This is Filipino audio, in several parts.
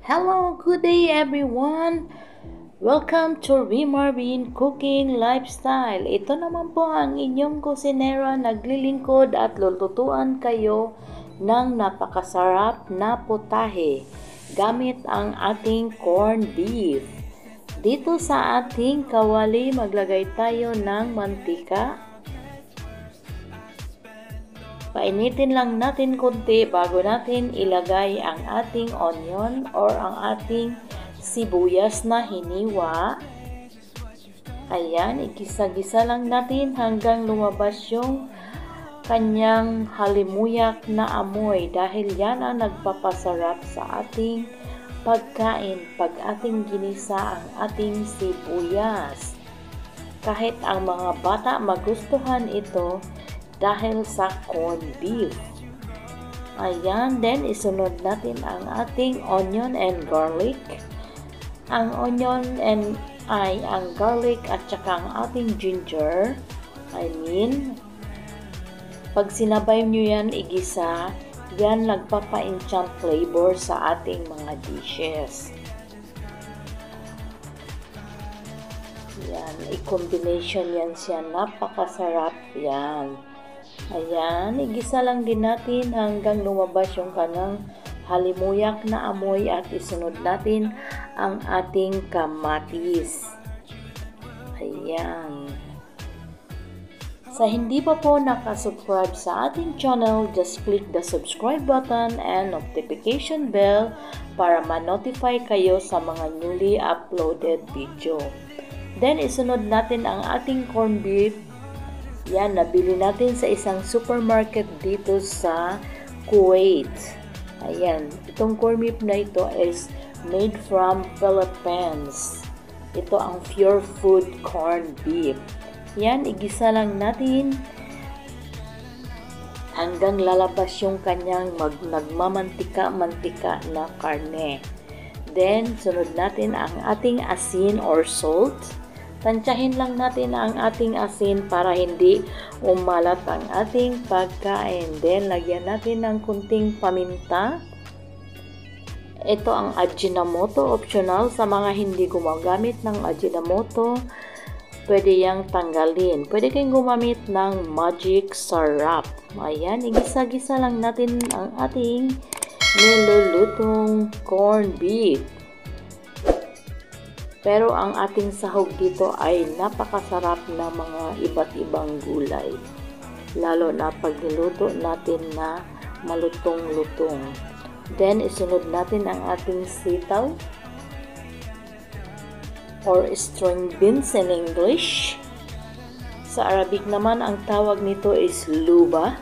Hello, good day everyone! Welcome to Marvin Cooking Lifestyle. Ito naman po ang inyong kusinera naglilingkod at lulutuan kayo ng napakasarap na putahe gamit ang ating corned beef. Dito sa ating kawali maglagay tayo ng mantika. Painitin lang natin konti bago natin ilagay ang ating onion or ang ating sibuyas na hiniwa. Ayan, igisa-gisa lang natin hanggang lumabas yung kanyang halimuyak na amoy dahil yan ang nagpapasarap sa ating pagkain pag ating ginisa ang ating sibuyas. Kahit ang mga bata magustuhan ito dahil sa corned beef. Ayan, then isunod natin ang ating onion and garlic. Ang onion and ang garlic at saka ang ating ginger. Pag sinabay nyo yan igisa, yan nagpapa-enchant flavor sa ating mga dishes. Yan, i-combination yan siya, napakasarap yan. Ayan, igisa lang din natin hanggang lumabas yung kanang halimuyak na amoy at isunod natin ang ating kamatis. Ayan. Sa hindi pa po nakasubscribe sa ating channel, just click the subscribe button and notification bell para ma-notify kayo sa mga newly uploaded video. Then, isunod natin ang ating corned beef. Yan, nabili natin sa isang supermarket dito sa Kuwait. Ayan, itong corned beef na ito is made from Philippines. Ito ang pure food corned beef. Yan, igisa lang natin hanggang lalabas yung kanyang nagmamantika-mantika na karne. Then, sunod natin ang ating asin or salt. Tansyahin lang natin ang ating asin para hindi umalat ang ating pagkain. Then, lagyan natin ng kunting paminta. Ito ang Ajinomoto, optional sa mga hindi gumagamit ng Ajinomoto. Pwede yang tanggalin. Pwede kayong gumamit ng magic syrup. Ayan, igisa-gisa lang natin ang ating nilulutong corned beef. Pero ang ating sahog dito ay napakasarap na mga iba't ibang gulay. Lalo na pag niluto natin na malutong-lutong. Then, isunod natin ang ating sitaw or string beans in English. Sa Arabic naman, ang tawag nito is luba.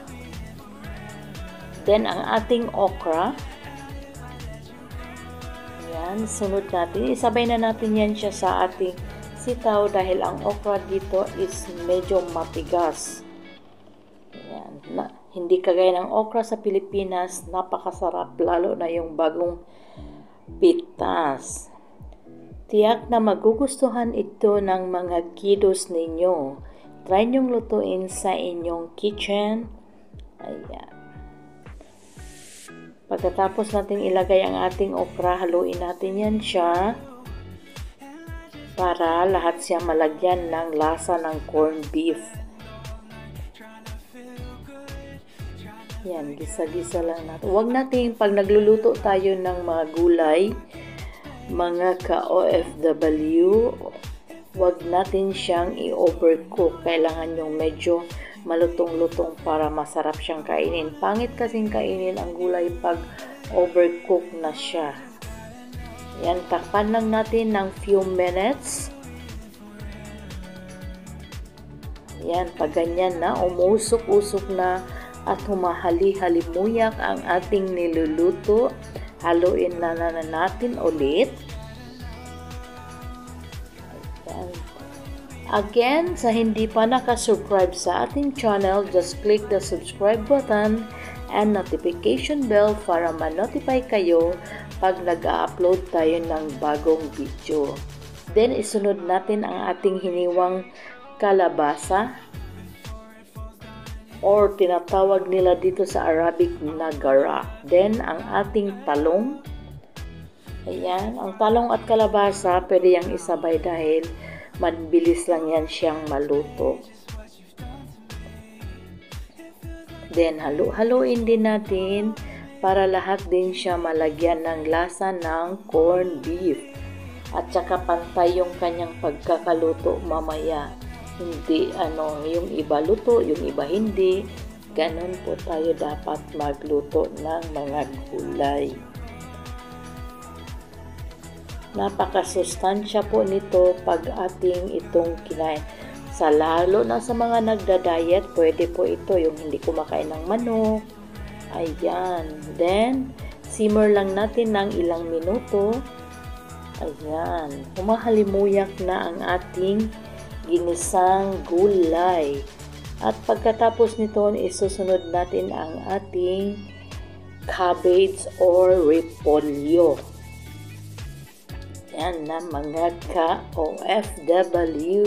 Then, ang ating okra. Yan, sunod natin. Isabay na natin yan siya sa ating sitaw dahil ang okra dito is medyo matigas. Yan. Hindi kagaya ng okra sa Pilipinas, napakasarap lalo na yung bagong pitas. Tiyak na magugustuhan ito ng mga kiddos ninyo. Try nyong lutuin sa inyong kitchen. Ayan. Pagkatapos natin ilagay ang ating okra, haluin natin yan siya para lahat siya malagyan ng lasa ng corned beef. Yan, gisa-gisa lang natin. Huwag natin, pag nagluluto tayo ng mga gulay, mga ka-OFW, huwag natin siyang i-overcook. Kailangan yung medyo malutong-lutong para masarap siyang kainin. Pangit kasing kainin ang gulay pag overcook na siya. Yan, takpan lang natin ng few minutes. Yan, pag ganyan na, umusok-usok na at humahali-halimuyak ang ating niluluto, haluin na natin ulit. Again, sa hindi pa nakasubscribe sa ating channel, just click the subscribe button and notification bell para ma-notify kayo pag nag-upload tayo ng bagong video. Then, isunod natin ang ating hiniwang kalabasa or tinatawag nila dito sa Arabic na garak. Then, ang ating talong. Ayan, ang talong at kalabasa, pwede yang isabay dahil mabilis lang yan siyang maluto. Then, halu-haluin din natin para lahat din siya malagyan ng lasa ng corned beef. At saka pantay yung kanyang pagkakaluto mamaya. Hindi yung iba luto, yung iba hindi. Ganon po tayo dapat magluto ng mga gulay. Napakasustansya po nito pag ating itong kinain. Sa lalo na sa mga nagda-diet, pwede po ito yung hindi kumakain ng manok. Ayan. Then, simmer lang natin ng ilang minuto. Ayan. Humahalimuyak na ang ating ginisang gulay. At pagkatapos nito, isusunod natin ang ating cabbage or repolyo. Yan na mga ka-OFW.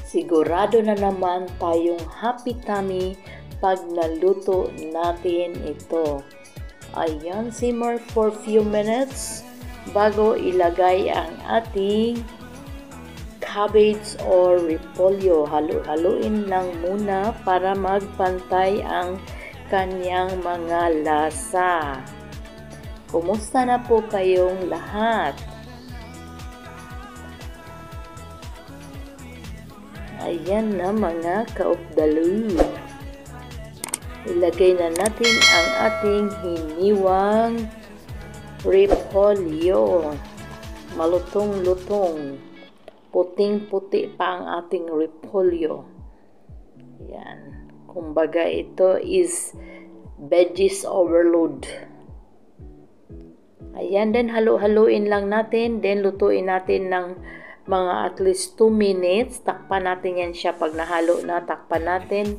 Sigurado na naman tayong happy tummy pag naluto natin ito. Ayan, simmer for few minutes bago ilagay ang ating cabbage or repolyo. Halu-haluin lang muna para magpantay ang kanyang mga lasa. Kumusta na po kayong lahat? Ayan na mga ka-OFW. Ilagay na natin ang ating hiniwang repolyo. Malutong-lutong. Puting-puti pa ang ating repolyo. Yan. Kumbaga ito is veggies overload. Ayan, then halu-haluin lang natin. Then lutuin natin ng mga at least 2 minutes. Takpan natin yan siya. Pag nahalo na, takpan natin.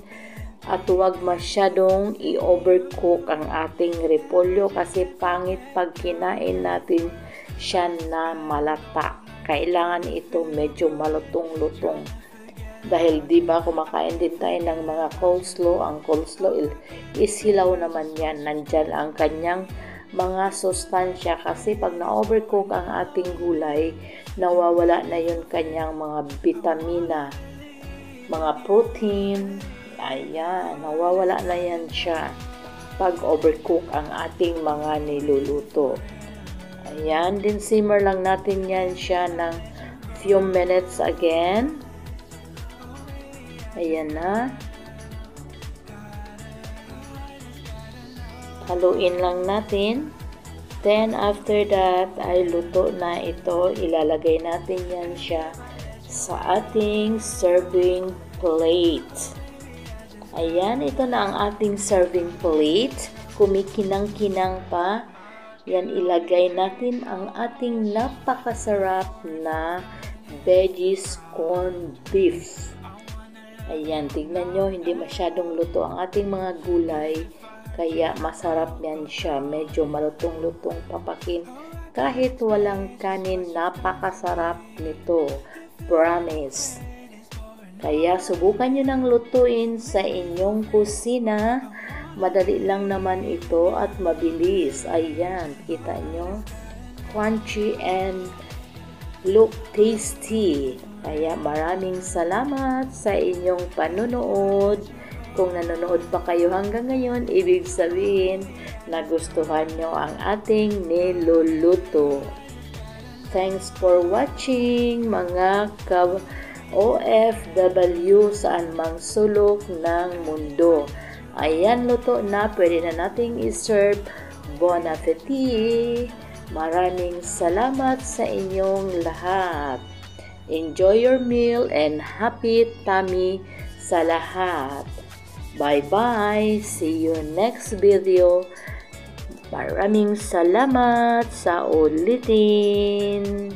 At huwag masyadong i-overcook ang ating repolyo kasi pangit pag kinain natin siya na malata. Kailangan ito medyo malutong-lutong. Dahil di ba kumakain din tayo ng mga coleslaw. Ang coleslaw is hilaw naman yan. Nandyan ang kanyang mga sustansya kasi pag na-overcook ang ating gulay, nawawala na yun kanyang mga vitamina, mga protein. Ayan, nawawala na yan siya pag overcook ang ating mga niluluto. Ayan, din simmer lang natin yan siya ng few minutes again. Ayan na. Haluin lang natin. Then, after that, ay luto na ito. Ilalagay natin yan siya sa ating serving plate. Ayan, ito na ang ating serving plate. Kumikinang-kinang pa. Yan, ilagay natin ang ating napakasarap na veggies corned beef. Ayan, tignan nyo, hindi masyadong luto ang ating mga gulay. Kaya masarap yan siya. Medyo malutong-lutong papakin. Kahit walang kanin, napakasarap nito. Promise. Kaya subukan nyo nang lutuin sa inyong kusina. Madali lang naman ito at mabilis. Ayan, kita nyo. Crunchy and look tasty. Kaya maraming salamat sa inyong panunood. Kung nanonood pa kayo hanggang ngayon, ibig sabihin nagustuhan nyo ang ating niluluto. Thanks for watching mga ka-OFW saan mang sulok ng mundo. Ayan, luto na. Pwede na nating iserve. Bon appetit! Maraming salamat sa inyong lahat. Enjoy your meal and happy tummy sa lahat. Bye-bye! See you next video. Maraming salamat sa ulitin!